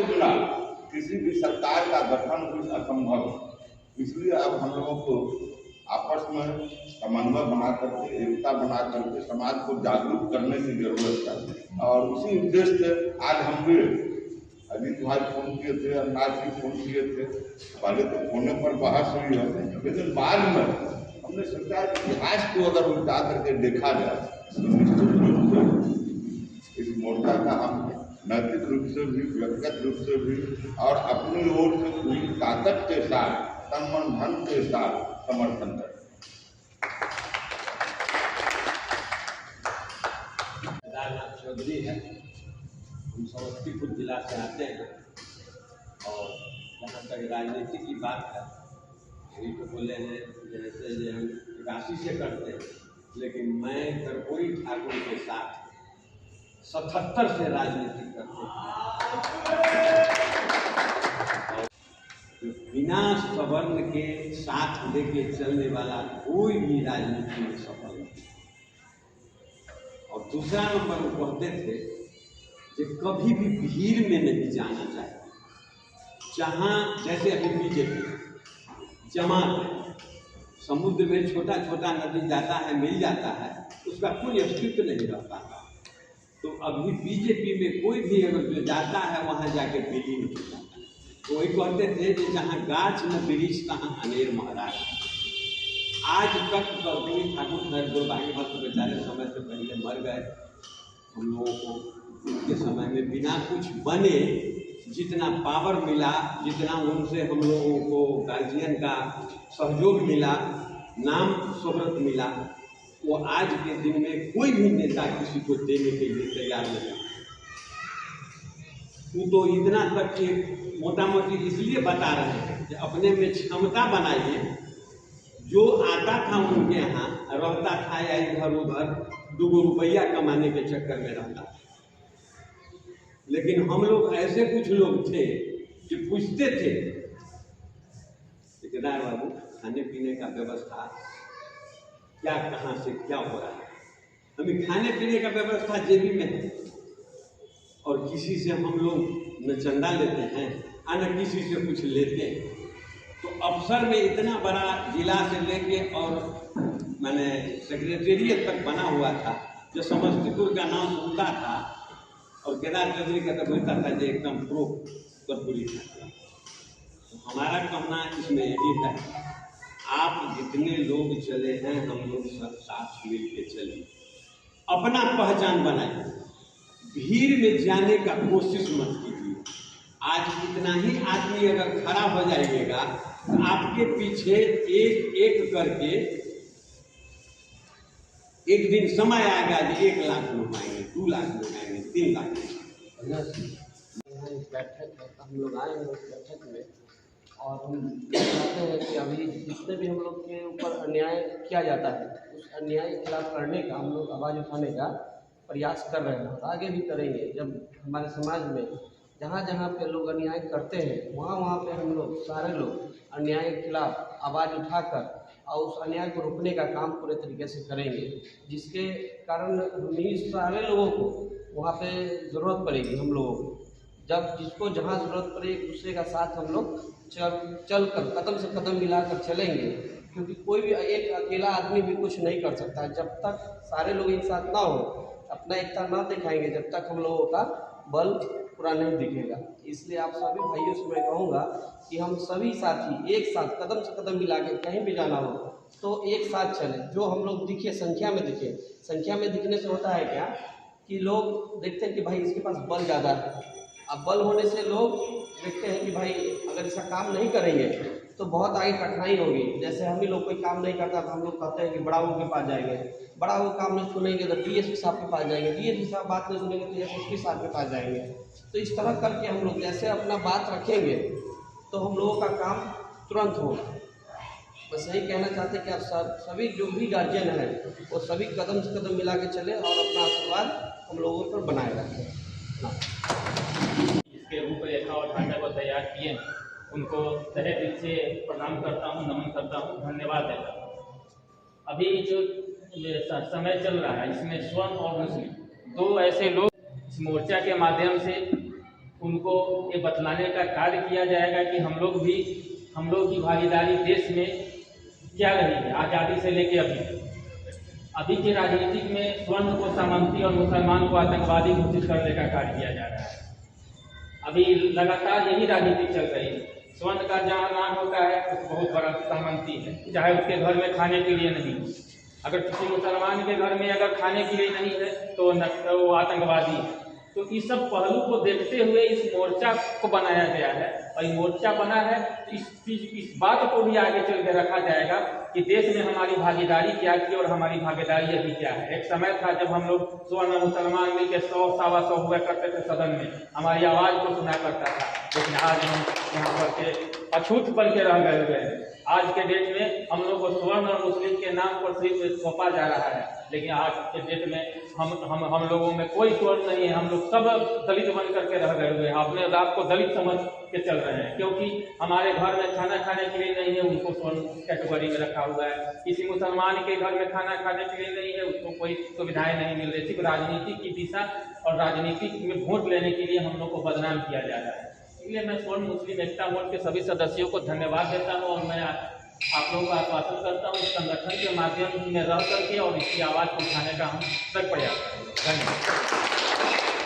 के बिना किसी भी सरकार का गठन भी असंभव है। इसलिए अब हम लोगों को आपस में समन्वय बना करके, एकता बना करके समाज को जागरूक करने की जरूरत है। और उसी उद्देश्य से आज हम भी अजीत भाई फोन किए थे, अन्नाथ जी फोन किए थे। पहले तो फोन पर बहस हुई है, लेकिन बाद में हमने सोचा इतिहास को अगर उल्टा करके देखा जाए तो निश्चित रूप से इस मोर्चा का हम नैतिक रूप से भी, व्यक्तिगत रूप से भी और अपनी ओर से पूरी ताकत के साथ, तन मन धन के साथ समर्थन करें। चौधरी है, हम समस्तीपुर जिला से आते हैं और जहाँ तक राजनीति की बात है, यही तो बोले हैं जैसे हम राशि से करते हैं, लेकिन मैं कर्पूरी ठाकुर के साथ 77 से राजनीति करते हैं। बिना सवर्ण के साथ लेके चलने वाला कोई भी राजनीति में सफल नहीं। और दूसरा नंबर वो कहते थे कि कभी भी भीड़ में नहीं जाना चाहिए। जहाँ जैसे अभी बीजेपी जमात है, समुद्र में छोटा छोटा नदी जाता है, मिल जाता है, उसका कोई अस्तित्व नहीं रह पाता। तो अभी बीजेपी में कोई भी अगर जो जाता है वहाँ जाके विलीन हो जाता है। तो वही कहते थे कि जहाँ गाछ न वृक्ष तहाँ अनेर महाराज। आज तक कर्पूरी ठाकुर दुर्भाग्यवश बेचारे समय से पहले मर गए। हम लोगों को उनके समय में बिना कुछ बने जितना पावर मिला, जितना उनसे हम लोगों को गार्जियन का सहयोग मिला, नाम शोहरत मिला, वो आज के दिन में कोई भी नेता किसी को देने के लिए तैयार नहीं। वो तो इतना तक कि मोटा मोटी इसलिए बता रहे हैं कि अपने में क्षमता बनाइए। जो आता था उनके यहाँ रहता था या इधर उधर 2 रुपया कमाने के चक्कर में रहता था। लेकिन हम लोग ऐसे कुछ लोग थे कि पूछते थे ठेकेदार बाबू खाने पीने का व्यवस्था क्या, कहाँ से क्या हो रहा है। हमें खाने पीने का व्यवस्था जेबी में है और किसी से हम लोग न चंदा लेते हैं और न किसी से कुछ लेते हैं। तो अफसर में इतना बड़ा जिला से लेके और मैंने सेक्रेटेरिएट तक बना हुआ था, जो समस्तीपुर का नाम सुनता था और केदार चौधरी का तो बोलता था जो एकदम प्रो कर्पूरी था। तो हमारा कहना इसमें यही है, आप जितने लोग चले हैं हम लोग सब साथ मिल के चलिए, अपना पहचान बनाइए, भीड़ में जाने का कोशिश मत कीजिए। आज इतना ही आदमी अगर खड़ा हो जाइएगा तो आपके पीछे एक एक करके एक दिन समय आएगा कि 1 लाख लोग आएंगे, 2 लाख लोग आएंगे, 3 लाख। बैठक हम लोग आए हैं उस बैठक में और हम चाहते हैं कि अभी जितने भी हम लोग के ऊपर अन्याय किया जाता है उस अन्याय के खिलाफ लड़ने का हम लोग आवाज़ उठाने का प्रयास कर रहे हैं और आगे भी करेंगे। जब हमारे समाज में जहाँ जहाँ पे लोग अन्याय करते हैं वहाँ वहाँ पे हम लोग सारे लोग अन्याय के खिलाफ आवाज़ उठाकर और उस अन्याय को रोकने का काम पूरे तरीके से करेंगे, जिसके कारण हम सारे लोगों को वहाँ पे ज़रूरत पड़ेगी। हम लोगों को जब जिसको जहाँ ज़रूरत पड़े एक दूसरे का साथ हम लोग चल कर कदम से कदम मिलाकर चलेंगे, क्योंकि कोई भी एक अकेला आदमी भी कुछ नहीं कर सकता। जब तक सारे लोग एक साथ ना हो, अपना एकता ना दिखाएंगे, जब तक हम लोगों का बल पूरा नहीं दिखेगा। इसलिए आप सभी भाइयों से मैं कहूँगा कि हम सभी साथी एक साथ कदम से कदम मिला के कहीं भी जाना हो तो एक साथ चलें। जो हम लोग दिखे संख्या में दिखे, संख्या में दिखने से होता है क्या कि लोग देखते हैं कि भाई इसके पास बल ज़्यादा है। अब बल होने से लोग देखते हैं कि भाई अगर इसका काम नहीं करेंगे तो बहुत आगे कठिनाई होगी। जैसे हम ही लोग कोई काम नहीं करता तो हम लोग कहते हैं कि बड़ा के पास जाएंगे, बड़ा वो काम नहीं सुनेंगे तो डीएसपी साहब के पास जाएंगे, डीएसपी साहब बात नहीं सुनेंगे तो एसएसपी साहब के पास जाएंगे। तो इस तरह करके हम लोग जैसे अपना बात रखेंगे तो हम लोगों का काम तुरंत होगा। बस यही कहना चाहते हैं कि आप सभी जो भी गार्जियन है वो सभी कदम से कदम मिला के चले और अपना आशीर्वाद हम लोगों पर बनाए रखें। इसके रूपरेखा और ढांचा को तैयार किए, उनको तहे दिल से प्रणाम करता हूँ, नमन करता हूँ, धन्यवाद देता हूँ। अभी जो समय चल रहा है इसमें स्वर्ण और मुस्लिम 2 ऐसे लोग इस मोर्चा के माध्यम से उनको ये बतलाने का कार्य किया जाएगा कि हम लोग की भागीदारी देश में क्या रही है आज़ादी से लेके अभी के राजनीतिक में स्वर्ण को सामंती और मुसलमान को आतंकवादी घोषित करने का कार्य किया जा रहा है। अभी लगातार यही राजनीति चल रही है। स्वर्ण का जहाँ नाम होता है तो बहुत बड़ा सामंती है, चाहे उसके घर में खाने के लिए नहीं, अगर किसी मुसलमान के घर में अगर खाने के लिए नहीं है तो वो आतंकवादी है। तो इस सब पहलू को देखते हुए इस मोर्चा को बनाया गया है और ये मोर्चा बना है तो इस बात को भी आगे चल के रखा जाएगा कि देश में हमारी भागीदारी क्या थी और हमारी भागीदारी अभी क्या है। एक समय था जब हम लोग स्वर्ण मुसलमान मिलकर 100-125 हुआ करते थे सदन में, हमारी आवाज़ को सुना करता था, लेकिन आज हम यहाँ पर के अछूत बन के रह गए हुए हैं। आज के डेट में हम लोग को स्वर्ण और मुस्लिम के नाम पर सिर्फ सौंपा जा रहा है, लेकिन आज के डेट में हम लोगों में कोई स्वर्ण नहीं है। हम लोग सब दलित बन करके रह गए हुए हैं, अपने आप को दलित समझ के चल रहे हैं, क्योंकि हमारे घर में खाना खाने के लिए नहीं है, उनको स्वर्ण कैटेगरी में रखा हुआ है। किसी मुसलमान के घर में खाना खाने के लिए नहीं है, उसको कोई सुविधाएं नहीं मिल रही। सिर्फ राजनीति की दिशा और राजनीति में वोट लेने के लिए हम लोग को बदनाम किया जा रहा है। इसलिए मैं स्वर्ण मुस्लिम एकता मोर्चा के सभी सदस्यों को धन्यवाद देता हूँ और मैं आप लोगों को आश्वासन करता हूँ इस संगठन के माध्यम में रह करके और इसकी आवाज़ को उठाने का हम सब प्रयास करेंगे। धन्यवाद।